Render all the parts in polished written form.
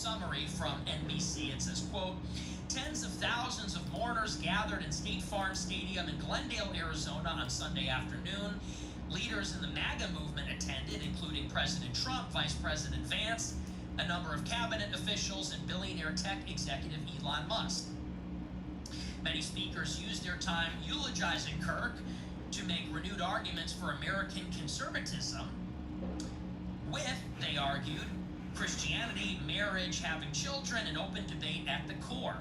summary from NBC. It says, quote, tens of thousands of mourners gathered in State Farm Stadium in Glendale, Arizona on Sunday afternoon. Leaders in the MAGA movement attended, including President Trump, Vice President Vance, a number of cabinet officials, and billionaire tech executive Elon Musk. Many speakers used their time eulogizing Kirk to make renewed arguments for American conservatism with, they argued, Christianity, marriage, having children, and open debate at the core.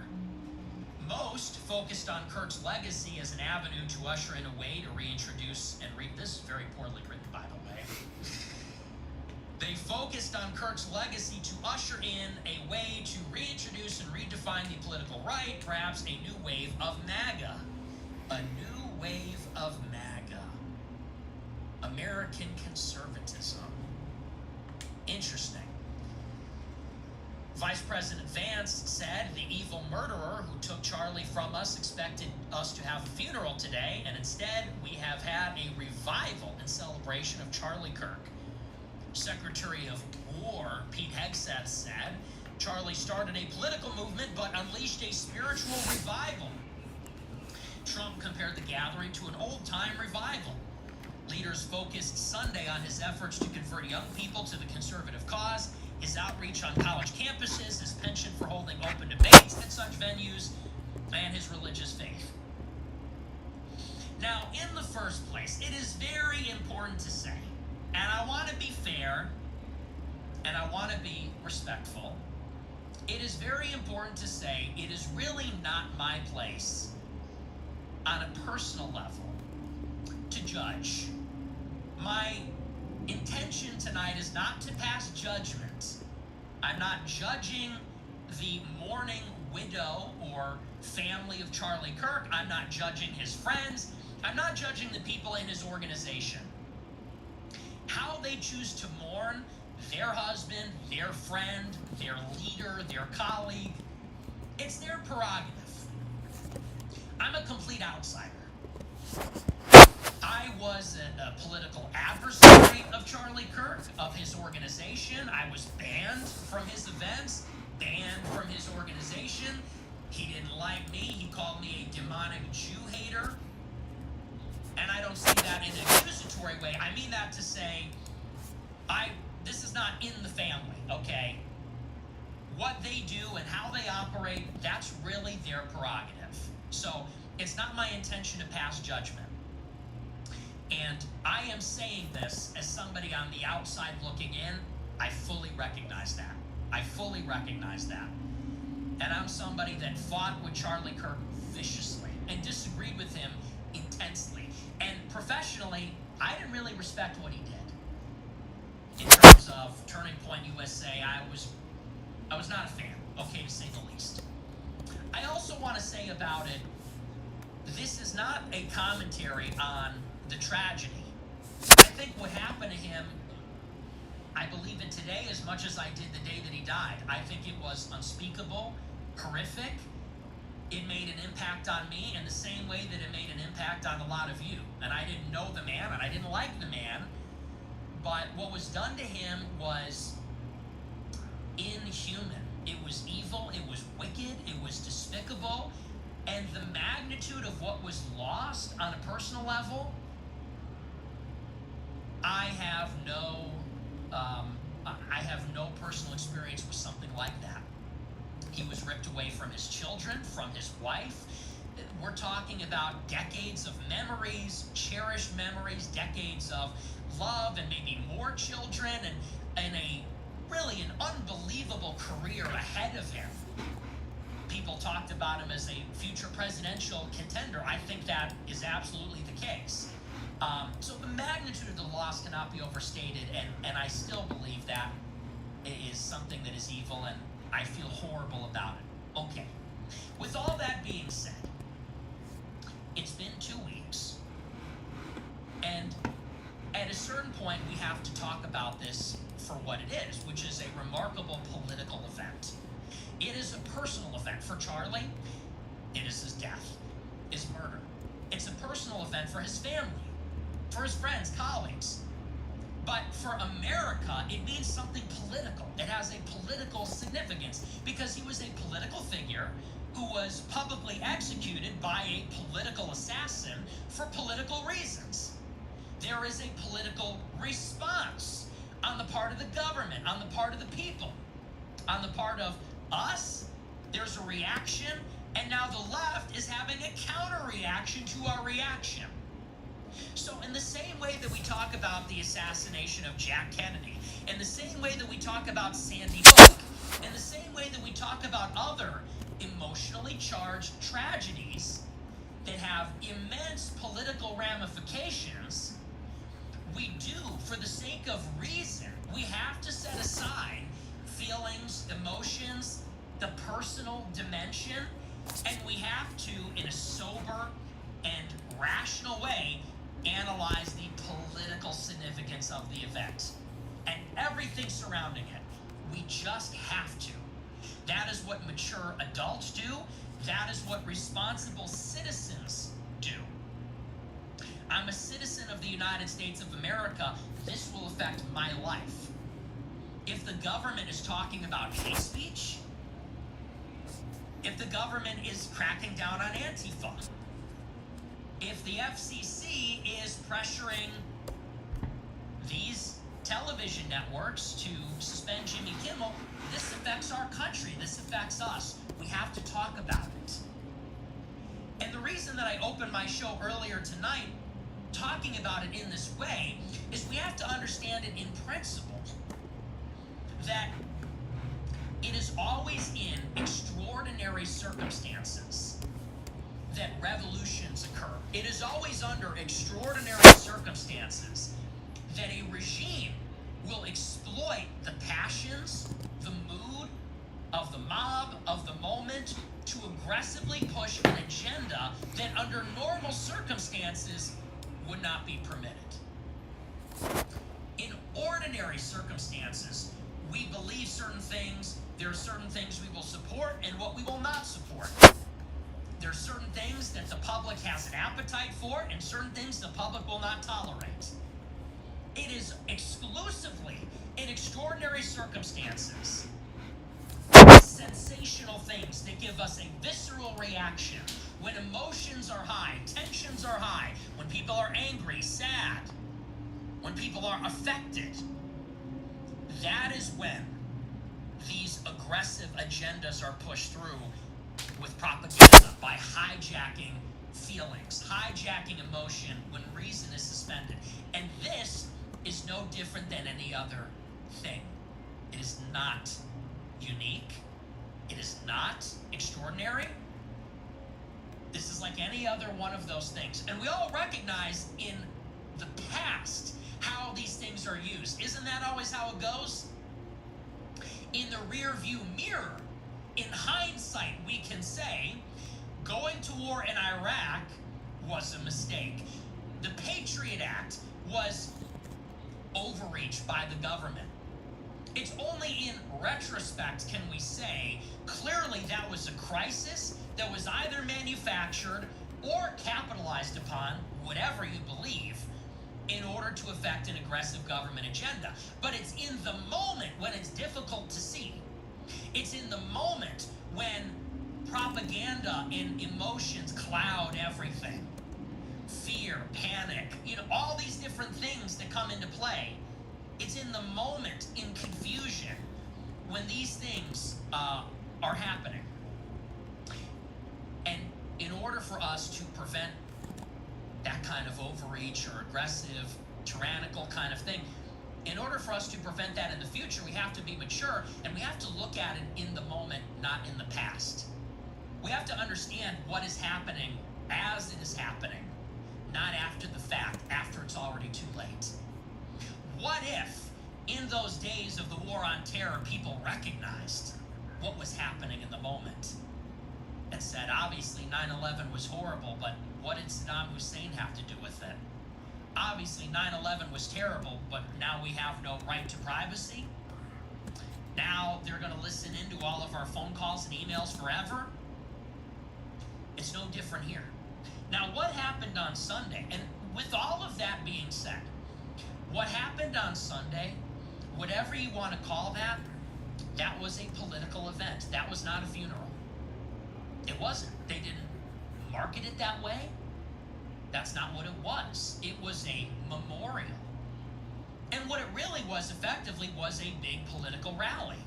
Most focused on Kirk's legacy as an avenue to usher in a way to reintroduce and read this, very poorly written by the way. They focused on Kirk's legacy to usher in a way to reintroduce and redefine the political right, perhaps a new wave of MAGA. A new wave of MAGA. American conservatism. Interesting. Vice President Vance said the evil murderer who took Charlie from us expected us to have a funeral today, and instead we have had a revival and celebration of Charlie Kirk. Secretary of War Pete Hegseth said Charlie started a political movement but unleashed a spiritual revival. Trump compared the gathering to an old-time revival. Leaders focused Sunday on his efforts to convert young people to the conservative cause, his outreach on college campuses, his penchant for holding open debates at such venues, and his religious faith. Now, in the first place, it is very important to say, and I want to be fair, and I want to be respectful, it is very important to say it is really not my place on a personal level to judge. My intention tonight is not to pass judgment. I'm not judging the mourning widow or family of Charlie Kirk. I'm not judging his friends. I'm not judging the people in his organization. How they choose to mourn their husband, their friend, their leader, their colleague, it's their prerogative. I'm a complete outsider. I was a political adversary of Charlie Kirk, of his organization. I was banned from his events, banned from his organization. He didn't like me. He called me a demonic Jew hater. And I don't say that in an accusatory way. I mean that to say, this is not in the family, okay? What they do and how they operate, that's really their prerogative. So it's not my intention to pass judgment. And I am saying this as somebody on the outside looking in. I fully recognize that. I fully recognize that. And I'm somebody that fought with Charlie Kirk viciously and disagreed with him intensely. And professionally, I didn't really respect what he did. In terms of Turning Point USA, I was not a fan, okay, to say the least. I also want to say about it, this is not a commentary on the tragedy. I think what happened to him, I believe it today as much as I did the day that he died. I think it was unspeakable, horrific. It made an impact on me in the same way that it made an impact on a lot of you. And I didn't know the man, and I didn't like the man. But what was done to him was inhuman. It was evil, it was wicked, it was despicable. And the magnitude of what was lost on a personal level, I have no personal experience with something like that. He was ripped away from his children, from his wife. We're talking about decades of memories, cherished memories, decades of love, and maybe more children, and an unbelievable career ahead of him. People talked about him as a future presidential contender. I think that is absolutely the case. So the magnitude of the loss cannot be overstated, and I still believe that it is something that is evil, and I feel horrible about it. Okay. With all that being said, it's been 2 weeks, and at a certain point we have to talk about this for what it is, which is a remarkable political event. It is a personal event for Charlie. It is his death, his murder. It's a personal event for his family, for his friends, colleagues. But for America, it means something political. It has has a political significance because he was a political figure who was publicly executed by a political assassin for political reasons. There is a political response on the part of the government, on the part of the people, on the part of us. There's a reaction, and now the left is having a counter reaction to our reaction. So in the same way that we talk about the assassination of Jack Kennedy, in the same way that we talk about Sandy Hook, in the same way that we talk about other emotionally charged tragedies that have immense political ramifications, we do, for the sake of reason, we have to set aside feelings, emotions, the personal dimension, and we have to, in a sober and rational way, analyze the political significance of the event and everything surrounding it. We just have to. That is what mature adults do. That is what responsible citizens do. I'm a citizen of the United States of America. This will affect my life. If the government is talking about hate speech, if the government is cracking down on Antifa, if the FCC is pressuring these television networks to suspend Jimmy Kimmel, this affects our country. This affects us. We have to talk about it. And the reason that I opened my show earlier tonight talking about it in this way is we have to understand it in principle that it is always in extraordinary circumstances that revolutions occur. It is always under extraordinary circumstances that a regime will exploit the passions, the mood of the mob, of the moment, to aggressively push an agenda that under normal circumstances would not be permitted. In ordinary circumstances, we believe certain things. There are certain things we will support and what we will not support. There are certain things that the public has an appetite for and certain things the public will not tolerate. It is exclusively in extraordinary circumstances, sensational things that give us a visceral reaction, when emotions are high, tensions are high, when people are angry, sad, when people are affected. That is when these aggressive agendas are pushed through with propaganda, by hijacking feelings, hijacking emotion when reason is suspended. And this is no different than any other thing. It is not unique. It is not extraordinary. This is like any other one of those things. And we all recognize in the past how these things are used. Isn't that always how it goes? In the rear view mirror, in hindsight, we can say going to war in Iraq was a mistake. The Patriot Act was overreach by the government. It's only in retrospect can we say clearly that was a crisis that was either manufactured or capitalized upon, whatever you believe, in order to effect an aggressive government agenda. But it's in the moment when it's difficult to see. It's in the moment when propaganda and emotions cloud everything. Fear, panic, all these different things that come into play. It's in the moment, in confusion, when these things are happening. And in order for us to prevent that kind of overreach or aggressive, tyrannical kind of thing, in order for us to prevent that in the future, we have to be mature and we have to look at it in the moment, not in the past. We have to understand what is happening as it is happening, not after the fact, after it's already too late. What if, in those days of the war on terror, people recognized what was happening in the moment and said, obviously 9/11 was horrible, but what did Saddam Hussein have to do with it? Obviously 9/11 was terrible, but now we have no right to privacy. Now they're going to listen into all of our phone calls and emails forever. It's no different here. Now, what happened on Sunday? And with all of that being said, what happened on Sunday, whatever you want to call that, That was a political event. That was not a funeral. It wasn't. They didn't market it that way. That's not what it was. It was a memorial. And what it really was effectively was a big political rally.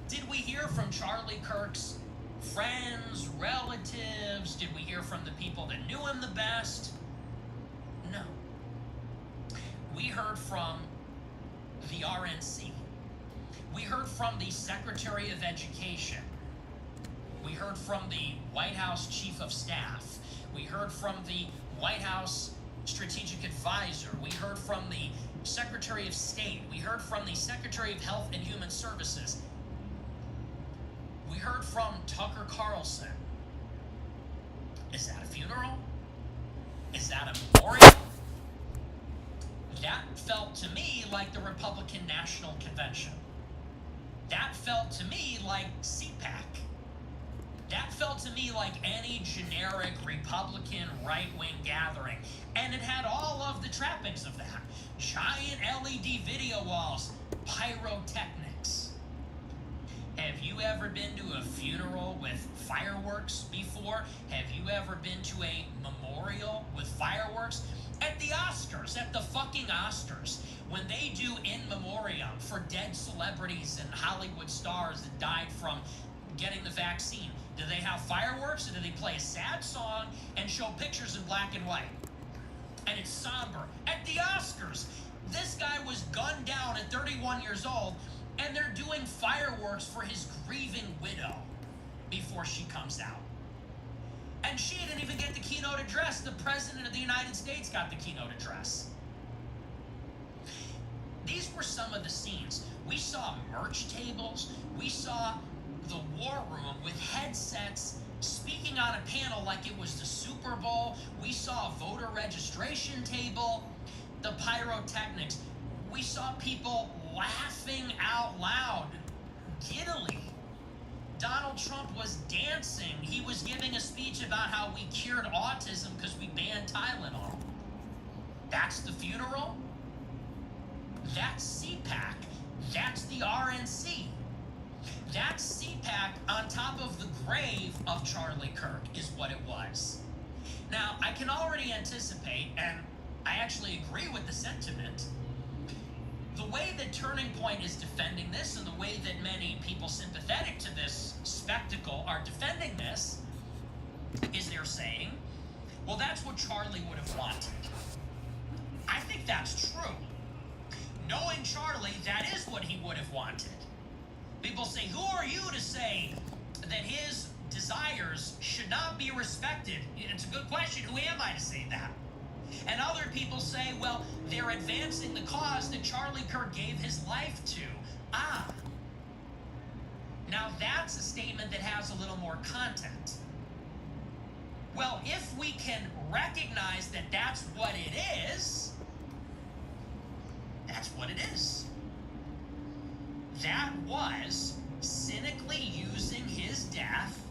Did we hear from Charlie Kirk's friends, relatives? Did we hear from the people that knew him the best? No. We heard from the RNC. We heard from the Secretary of Education. We heard from the White House Chief of Staff. We heard from the White House Strategic Advisor. We heard from the Secretary of State. We heard from the Secretary of Health and Human Services. We heard from Tucker Carlson. Is that a funeral? Is that a memorial? That felt to me like the Republican National Convention. That felt to me like CPAC. That felt to me like any generic Republican right-wing gathering. And it had all of the trappings of that. Giant LED video walls, pyrotechnics. Have you ever been to a funeral with fireworks before? Have you ever been to a memorial with fireworks? At the Oscars, at the fucking Oscars, when they do in memoriam for dead celebrities and Hollywood stars that died from getting the vaccine, do they have fireworks or do they play a sad song and show pictures in black and white? And it's somber. At the Oscars, this guy was gunned down at 31 years old, and they're doing fireworks for his grieving widow before she comes out. And she didn't even get the keynote address. The President of the United States got the keynote address. These were some of the scenes. We saw merch tables. We saw the war room with headsets speaking on a panel like it was the Super Bowl. We saw a voter registration table, the pyrotechnics. We saw people laughing out loud, giddily. Donald Trump was dancing. He was giving a speech about how we cured autism because we banned Tylenol. That's the funeral? That's CPAC. That's the RNC. That's CPAC on top of the grave of Charlie Kirk is what it was. Now, I can already anticipate, and I actually agree with the sentiment, the way that Turning Point is defending this and the way that many people sympathetic to this spectacle are defending this is they're saying, well, that's what Charlie would have wanted. I think that's true. Knowing Charlie, that is what he would have wanted. People say, who are you to say that his desires should not be respected? It's a good question. Who am I to say that? And other people say, well, they're advancing the cause that Charlie Kirk gave his life to. Ah. Now that's a statement that has a little more content. Well, if we can recognize that that's what it is, that's what it is. That was cynically using his death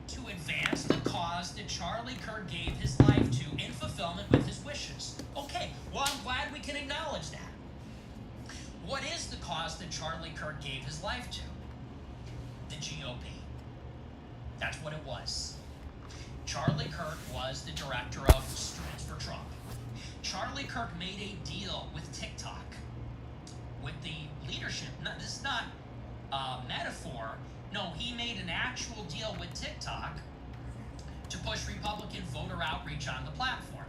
to advance the cause that Charlie Kirk gave his life to in fulfillment with his wishes. Okay, well, I'm glad we can acknowledge that. What is the cause that Charlie Kirk gave his life to? The GOP. That's what it was. Charlie Kirk was the director of Students for Trump. Charlie Kirk made a deal with TikTok, with the leadership. No, this is not a metaphor. No, he made an actual deal with TikTok to push Republican voter outreach on the platform.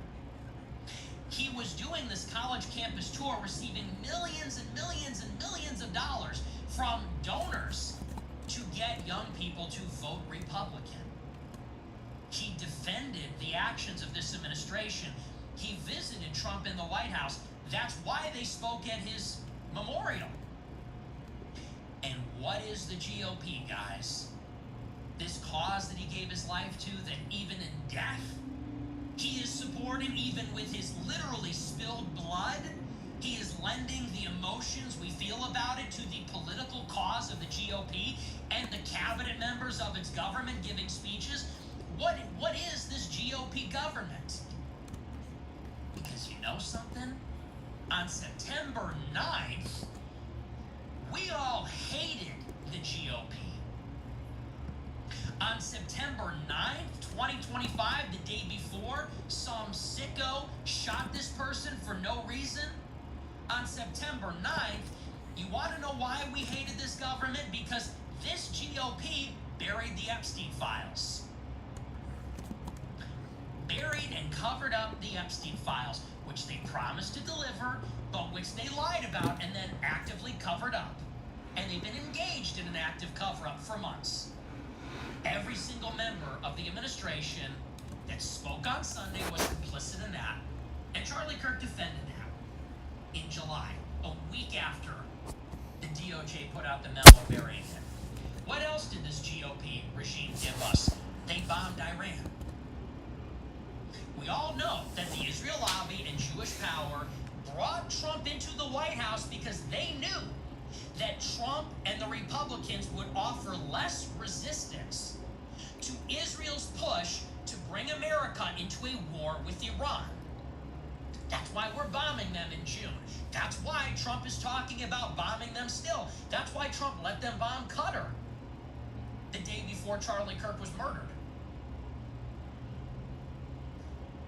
He was doing this college campus tour, receiving millions and millions and millions of dollars from donors to get young people to vote Republican. He defended the actions of this administration. He visited Trump in the White House. That's why they spoke at his memorial. And what is the GOP, guys? This cause that he gave his life to, that even in death, he is supporting, even with his literally spilled blood. He is lending the emotions we feel about it to the political cause of the GOP and the cabinet members of its government giving speeches. What is this GOP government? Because you know something? On September 9th, we all hated the September 9th, 2025, the day before, some sicko shot this person for no reason. On September 9th, you want to know why we hated this government? Because this GOP buried the Epstein files. Buried and covered up the Epstein files, which they promised to deliver, but which they lied about and then actively covered up. And they've been engaged in an active cover-up for months. Every single member of the administration that spoke on Sunday was complicit in that. And Charlie Kirk defended that in July, a week after the DOJ put out the memo burying it. What else did this GOP regime give us? They bombed Iran. We all know that the Israel lobby and Jewish power brought Trump into the White House because they knew that Trump and the Republicans would offer less resistance to Israel's push to bring America into a war with Iran. That's why we're bombing them in June. That's why Trump is talking about bombing them still. That's why Trump let them bomb Qatar the day before Charlie Kirk was murdered.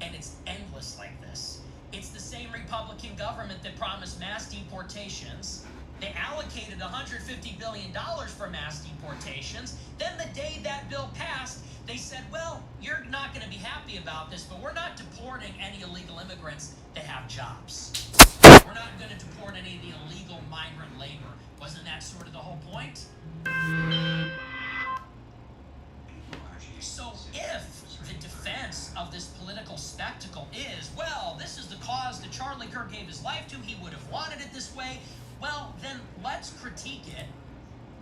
And it's endless like this. It's the same Republican government that promised mass deportations. They allocated $150 billion for mass deportations. Then the day that bill passed, they said, well, you're not going to be happy about this, but we're not deporting any illegal immigrants that have jobs. We're not going to deport any of the illegal migrant labor. Wasn't that sort of the whole point? So if the defense of this political spectacle is, well, this is the cause that Charlie Kirk gave his life to, he would have wanted it this way, well, then let's critique it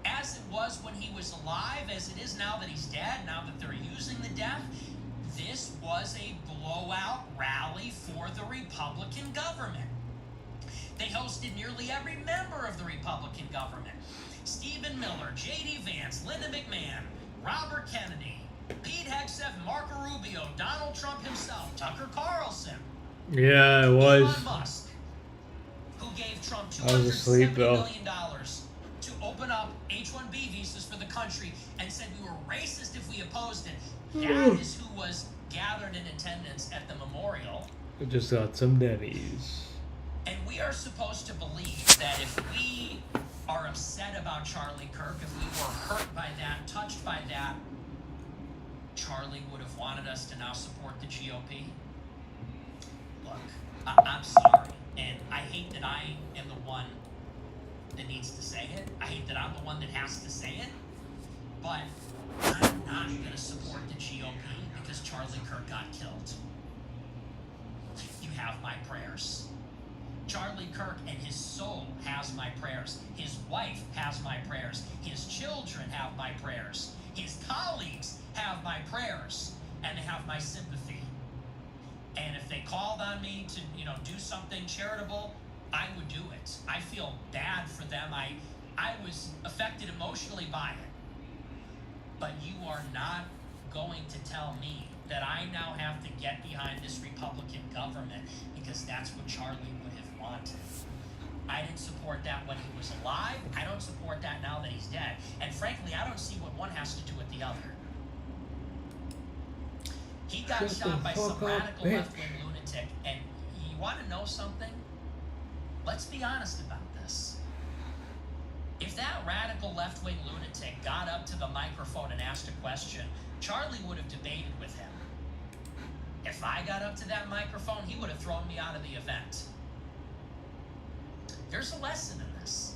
as it was when he was alive, as it is now that he's dead, now that they're using the death. This was a blowout rally for the Republican government. They hosted nearly every member of the Republican government. Stephen Miller, J.D. Vance, Linda McMahon, Robert Kennedy, Pete Hegseth, Marco Rubio, Donald Trump himself, Tucker Carlson. Yeah, it was. Elon Musk, who gave Trump asleep, $270 million to open up H-1B visas for the country and said we were racist if we opposed it. That is who was gathered in attendance at the memorial. We just got some Denny's. And we are supposed to believe that if we are upset about Charlie Kirk, if we were hurt by that, touched by that, Charlie would have wanted us to now support the GOP. Look, I'm sorry, and I hate that I am the one that needs to say it. I hate that I'm the one that has to say it, but I'm not going to support the GOP because Charlie Kirk got killed. You have my prayers. Charlie Kirk and his soul has my prayers. His wife has my prayers. His children have my prayers. His colleagues have my prayers, and they have my sympathy. And if they called on me to, do something charitable, I would do it. I feel bad for them. I was affected emotionally by it. But you are not going to tell me that I now have to get behind this Republican government because that's what Charlie would have wanted. I didn't support that when he was alive. I don't support that now that he's dead. And frankly, I don't see what one has to do with the other. He got shot by some radical left-wing lunatic, and you want to know something? Let's be honest about this. If that radical left-wing lunatic got up to the microphone and asked a question, Charlie would have debated with him. If I got up to that microphone, he would have thrown me out of the event. There's a lesson in this.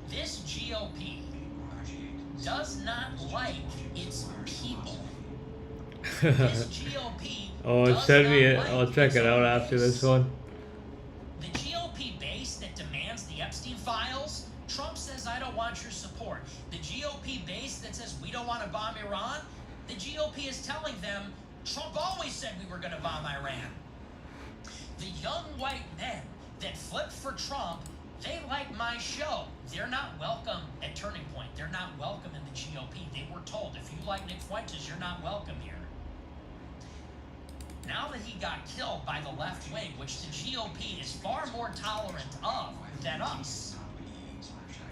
This GOP does not like its people. This GOP send me it. like I'll check it out after this one. The GOP base that demands the Epstein files, Trump says, I don't want your support. The GOP base that says we don't want to bomb Iran, the GOP is telling them, Trump always said we were going to bomb Iran. The young white men that flipped for Trump, they like my show. They're not welcome at Turning Point. They're not welcome in the GOP. They were told, if you like Nick Fuentes, you're not welcome here. Now that he got killed by the left wing, which the GOP is far more tolerant of than us,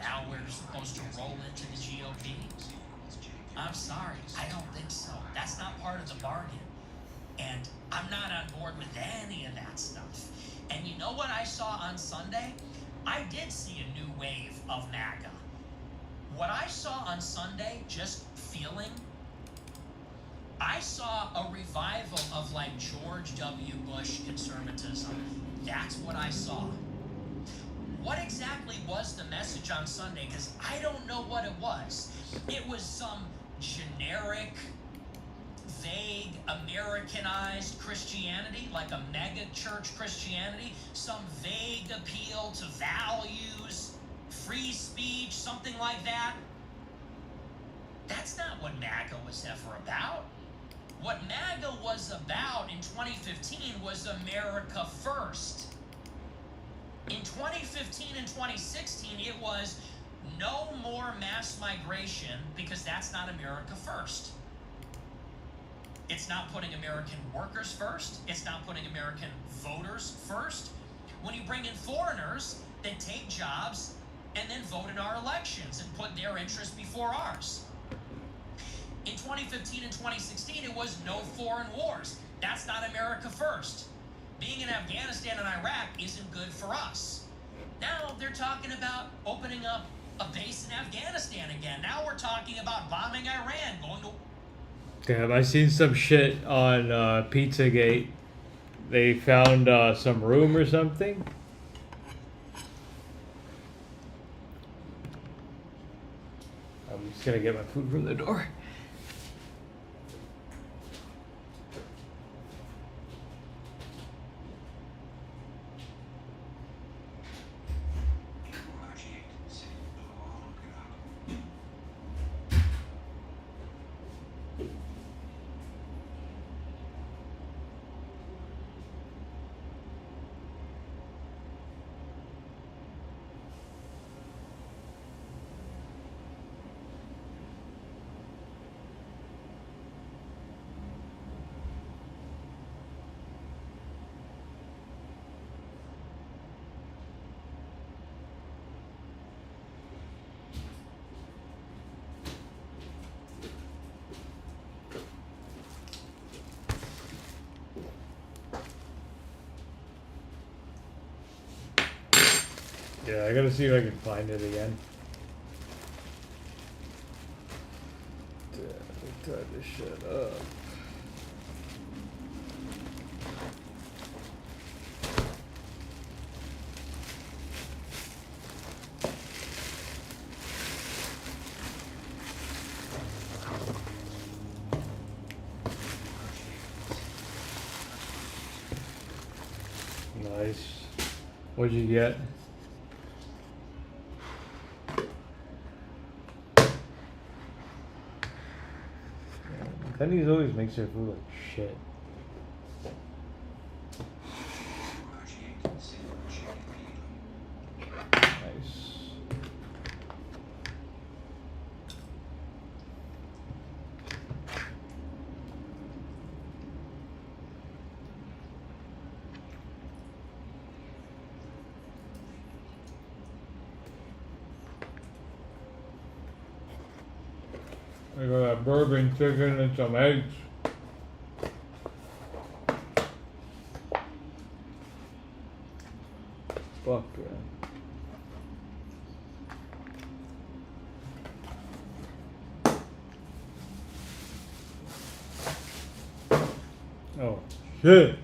now we're supposed to roll into the GOP? I'm sorry, I don't think so. That's not part of the bargain. And I'm not on board with any of that stuff. And you know what I saw on Sunday? I did see a new wave of MAGA. What I saw on Sunday, just feeling, I saw a revival of like George W. Bush conservatism. That's what I saw. What exactly was the message on Sunday? Because I don't know what it was. It was some generic, vague, Americanized Christianity, like a mega church Christianity, some vague appeal to values, free speech, something like that. That's not what MAGA was ever about. What MAGA was about in 2015 was America First. In 2015 and 2016, it was no more mass migration because that's not America First. It's not putting American workers first. It's not putting American voters first. When you bring in foreigners, they take jobs and then vote in our elections and put their interests before ours. In 2015 and 2016, it was no foreign wars. That's not America First. Being in Afghanistan and Iraq isn't good for us. Now they're talking about opening up a base in Afghanistan again. Now we're talking about bombing Iran, going to... Damn, I seen some shit on Pizzagate. They found some room or something. I'm just gonna get my food from the door. Yeah, I gotta see if I can find it again. Damn, let me tie this shit up. Nice. What'd you get? Denny's always makes their food like shit. Nice. I got that bourbon chicken and some eggs. Fuck yeah. Oh shit.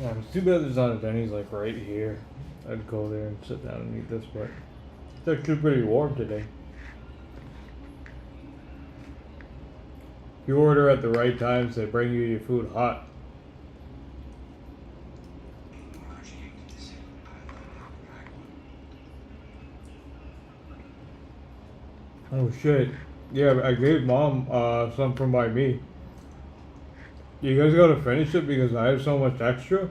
Yeah, it's too bad there's not a Denny's like right here. I'd go there and sit down and eat this, but it's actually pretty warm today. If you order at the right times, they bring you your food hot. Oh shit. Yeah, I gave mom some from by me. You guys gotta finish it because I have so much extra.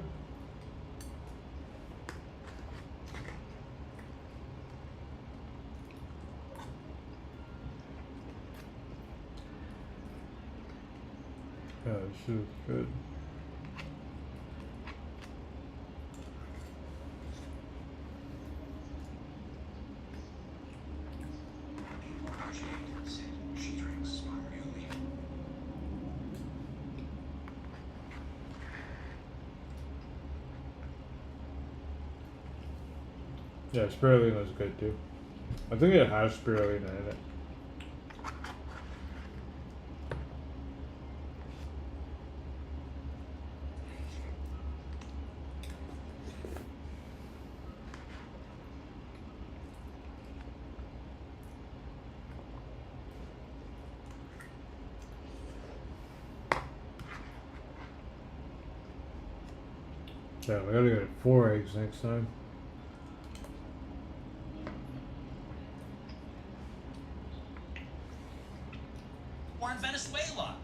Yeah, this is good. Yeah, spirulina is good too. I think it has spirulina in it. Yeah, we gotta get 4 eggs next time. Or in Venezuela.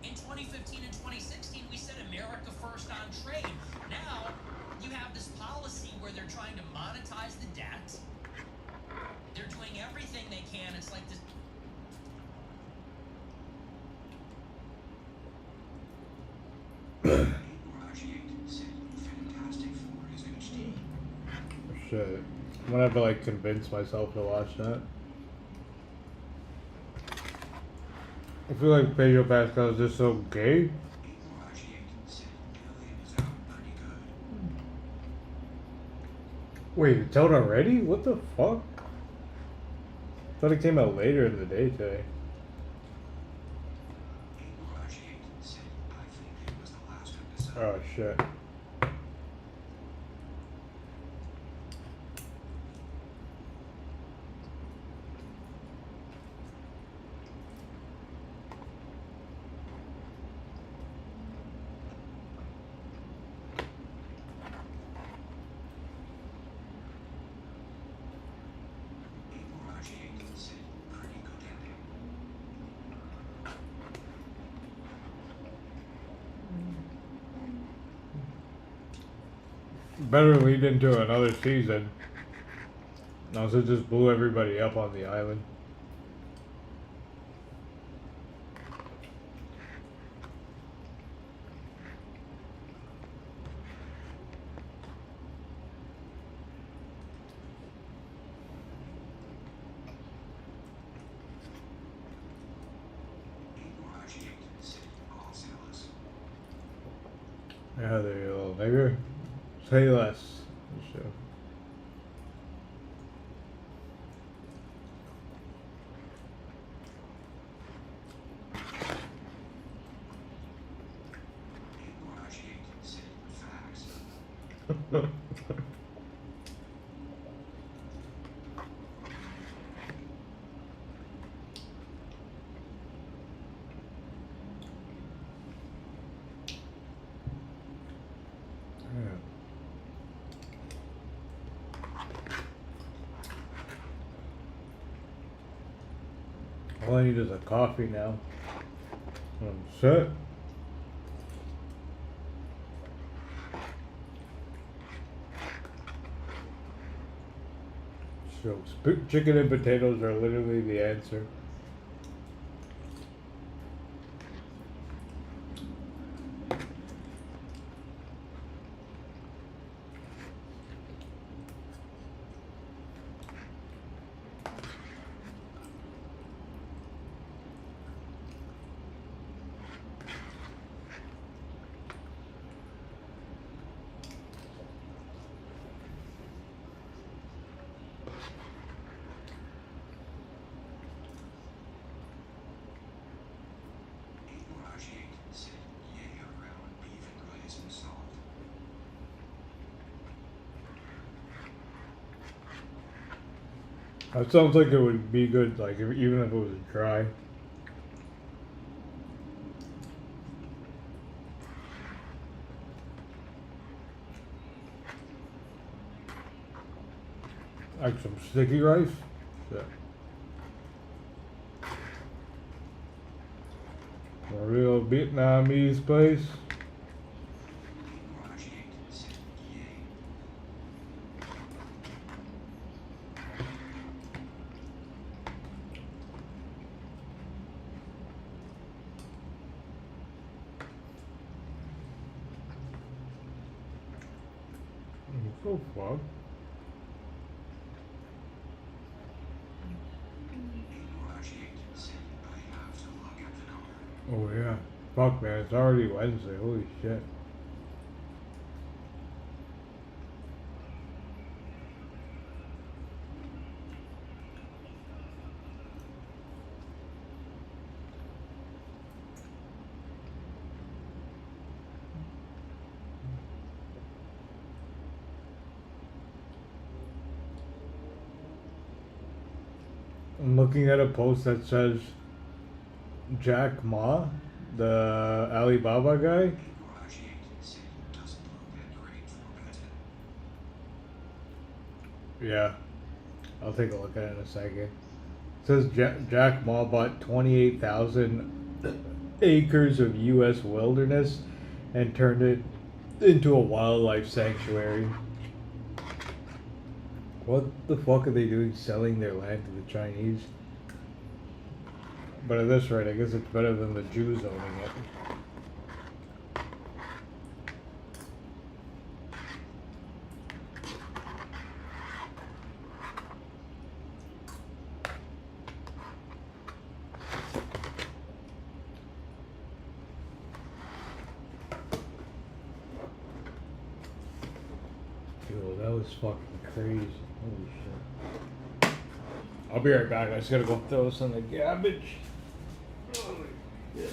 In 2015 and 2016, we said America first on trade. Now, you have this policy where they're trying to monetize the debt. They're doing everything they can. It's like this. Shit. I'm gonna have to like convince myself to watch that. I feel like Pedro Pascal is just so gay. Wait, it's out already? What the fuck? I thought it came out later in the day today. Oh shit. Better lead into another season. Also just blew everybody up on the island. Yeah, there you go, nigger. Say less. Sure. All I need is a coffee now. I'm set. So, chicken and potatoes are literally the answer. That sounds like it would be good, like even if it was dry. Like some sticky rice. Shit. A real Vietnamese place. So fun. Oh yeah. Fuck man, it's already Wednesday. Holy shit. I'm looking at a post that says Jack Ma, the Alibaba guy. Yeah, I'll take a look at it in a second. It says Jack Ma bought 28,000 acres of U.S. wilderness and turned it into a wildlife sanctuary. What the fuck are they doing selling their land to the Chinese? But at this rate, I guess it's better than the Jews owning it. Dude, that was fucking crazy. Holy shit. I'll be right back. I just gotta go throw this in the garbage. Holy shit.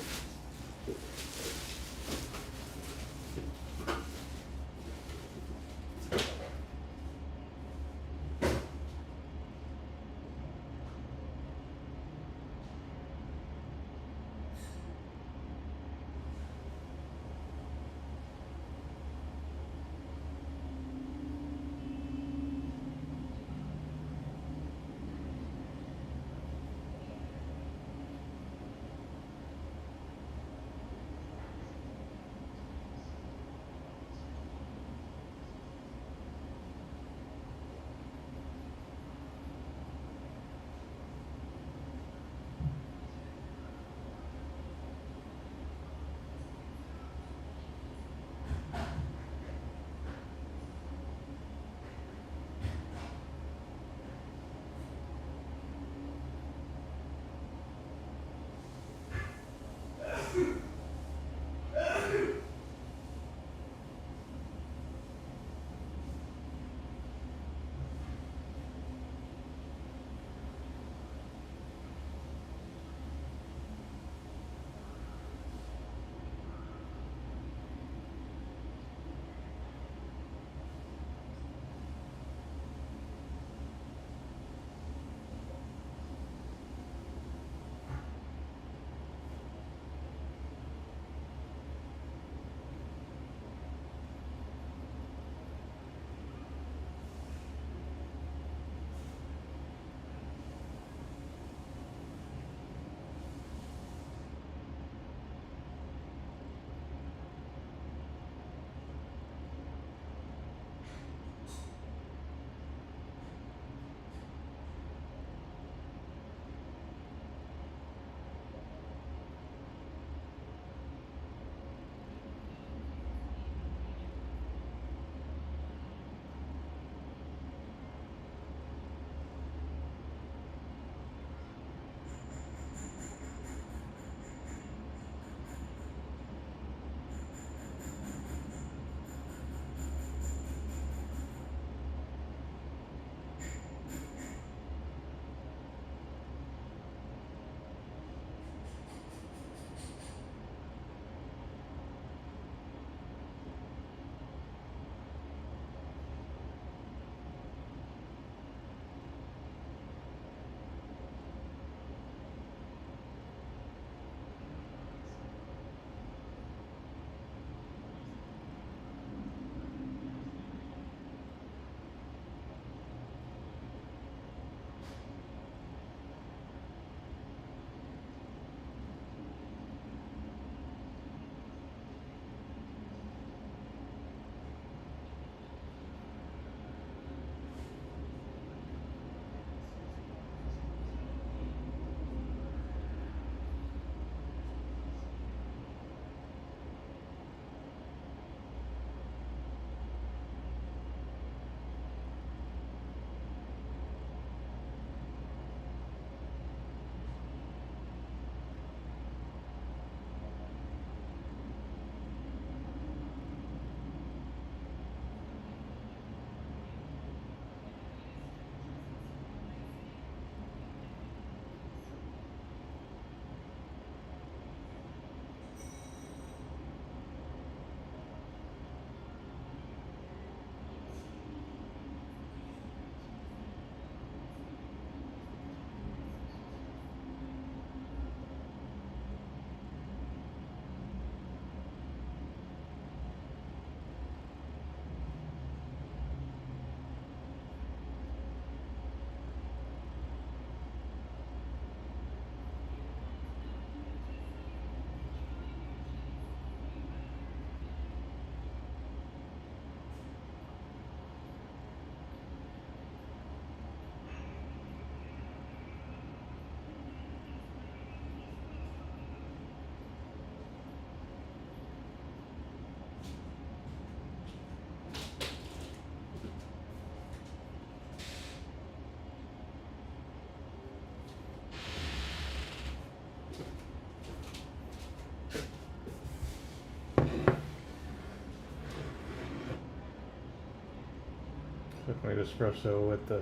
White espresso with the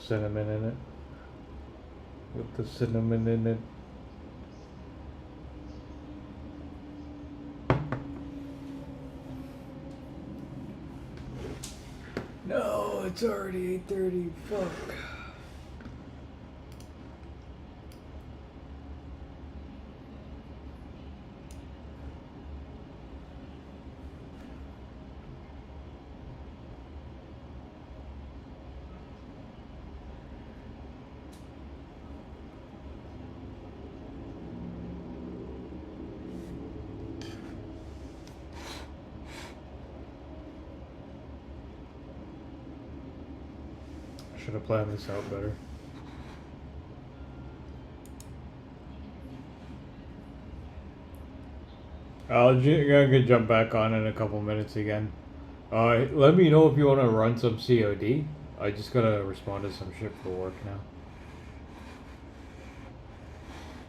cinnamon in it. With the cinnamon in it. No, it's already 8:30. Fuck. Should have planned this out better. Gonna jump back on in a couple minutes again. Let me know if you want to run some COD. I just gotta respond to some shit for work now.